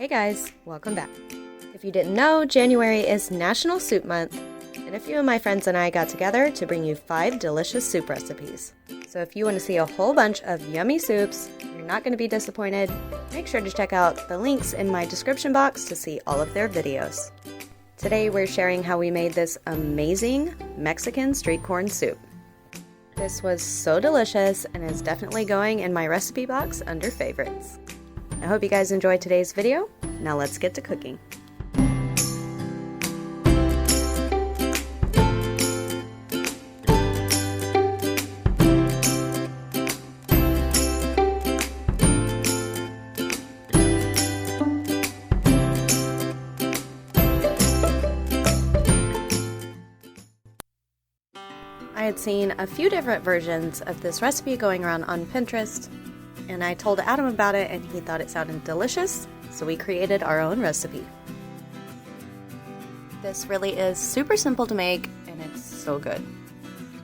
Hey guys, welcome back. If you didn't know, January is National Soup Month, and a few of my friends and I got together to bring you 5 delicious soup recipes. So if you want to see a whole bunch of yummy soups, you're not going to be disappointed, make sure to check out the links in my description box to see all of their videos. Today we're sharing how we made this amazing Mexican street corn soup. This was so delicious and is definitely going in my recipe box under favorites. I hope you guys enjoyed today's video. Now let's get to cooking. I had seen a few different versions of this recipe going around on Pinterest, and I told Adam about it and he thought it sounded delicious, so we created our own recipe. This really is super simple to make and it's so good.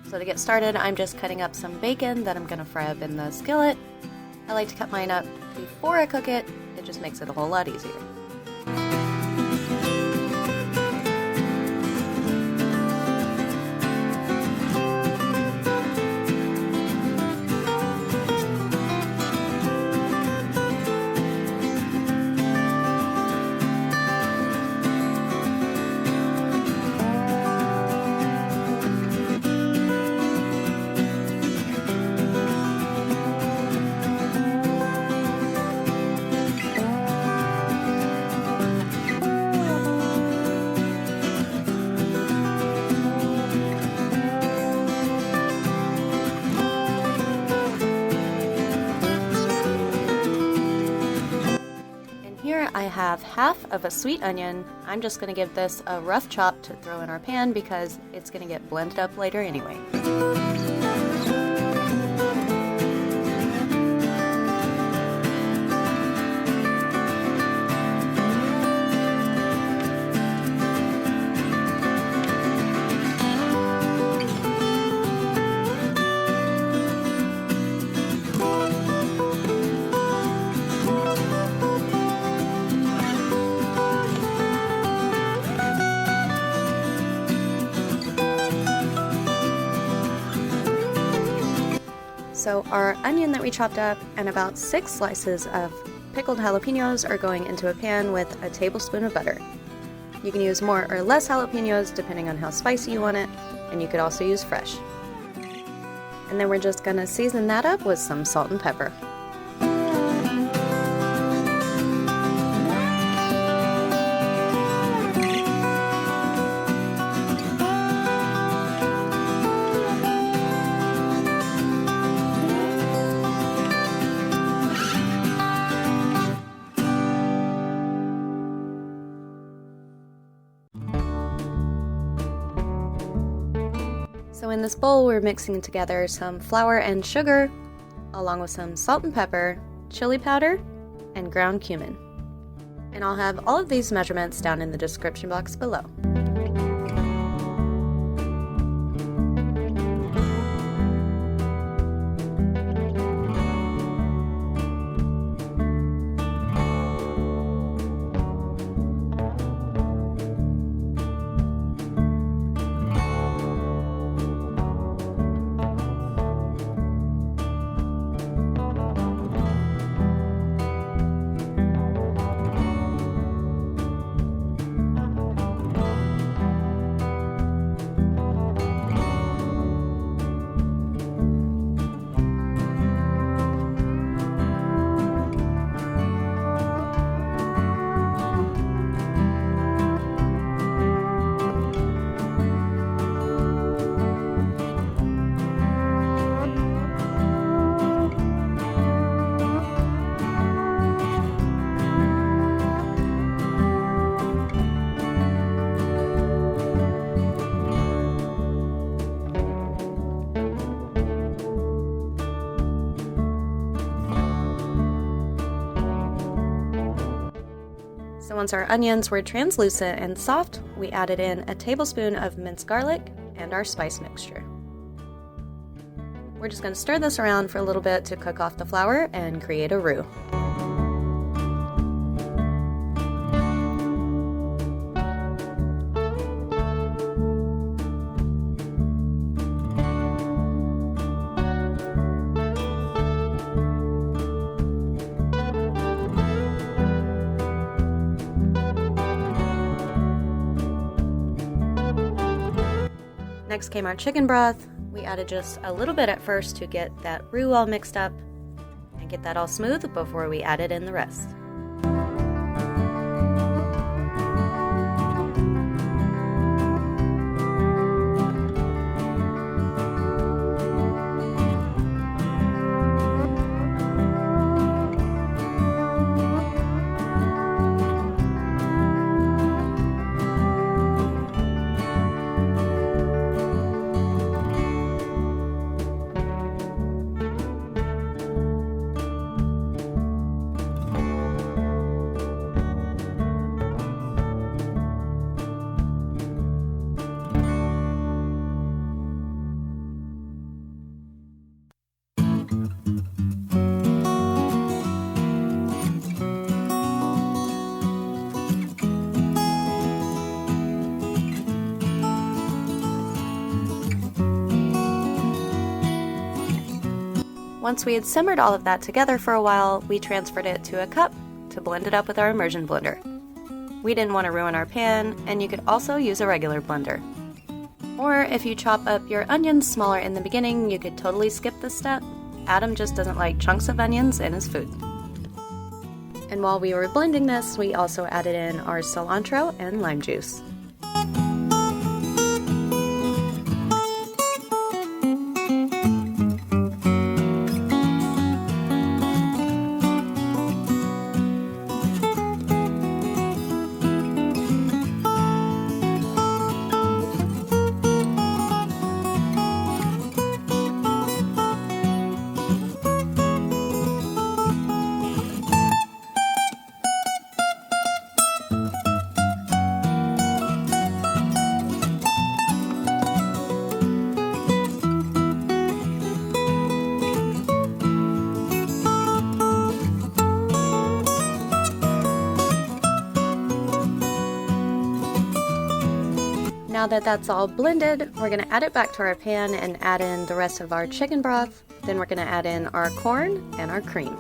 So to get started, I'm just cutting up some bacon that I'm going to fry up in the skillet. I like to cut mine up before I cook it, it just makes it a whole lot easier. I have half of a sweet onion. I'm just going to give this a rough chop to throw in our pan because it's going to get blended up later anyway. So our onion that we chopped up and about 6 slices of pickled jalapenos are going into a pan with a tablespoon of butter. You can use more or less jalapenos depending on how spicy you want it, and you could also use fresh. And then we're just going to season that up with some salt and pepper. So in this bowl, we're mixing together some flour and sugar, along with some salt and pepper, chili powder, and ground cumin. And I'll have all of these measurements down in the description box below. So once our onions were translucent and soft, we added in a tablespoon of minced garlic and our spice mixture. We're just going to stir this around for a little bit to cook off the flour and create a roux. Next came our chicken broth. We added just a little bit at first to get that roux all mixed up and get that all smooth before we added in the rest. Once we had simmered all of that together for a while, we transferred it to a cup to blend it up with our immersion blender. We didn't want to ruin our pan, and you could also use a regular blender. Or if you chop up your onions smaller in the beginning, you could totally skip this step. Adam just doesn't like chunks of onions in his food. And while we were blending this, we also added in our cilantro and lime juice. Now that that's all blended, we're going to add it back to our pan and add in the rest of our chicken broth. Then we're going to add in our corn and our cream.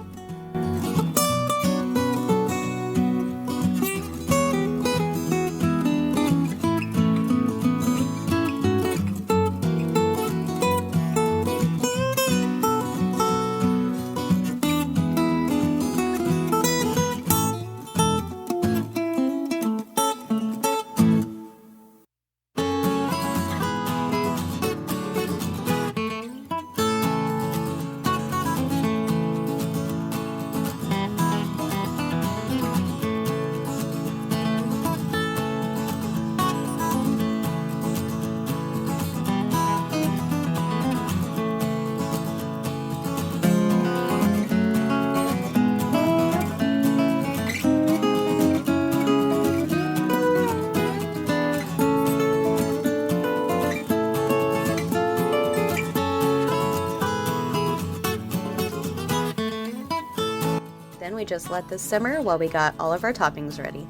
Then we just let this simmer while we got all of our toppings ready.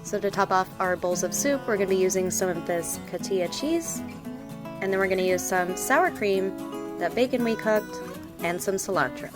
So to top off our bowls of soup, we're going to be using some of this cotija cheese, and then we're going to use some sour cream, that bacon we cooked, and some cilantro.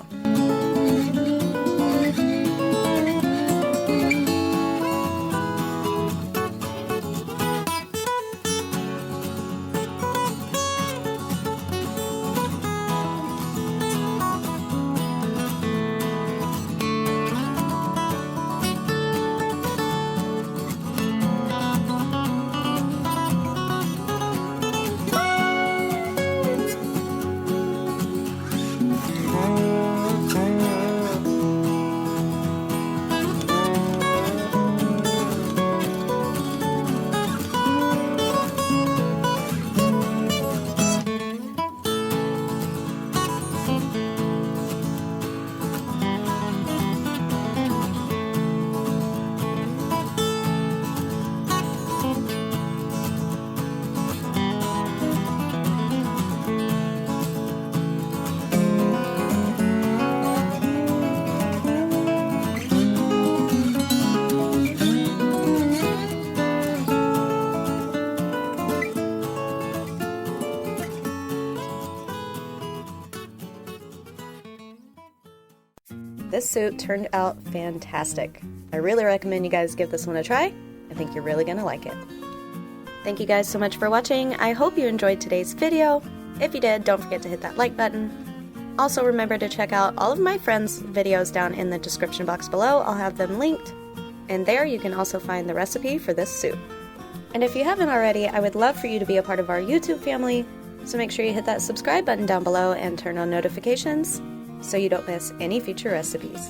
This soup turned out fantastic. I really recommend you guys give this one a try. I think you're really gonna like it. Thank you guys so much for watching. I hope you enjoyed today's video. If you did, don't forget to hit that like button. Also remember to check out all of my friends' videos down in the description box below. I'll have them linked. And there you can also find the recipe for this soup. And if you haven't already, I would love for you to be a part of our YouTube family. So make sure you hit that subscribe button down below and turn on notifications so you don't miss any future recipes.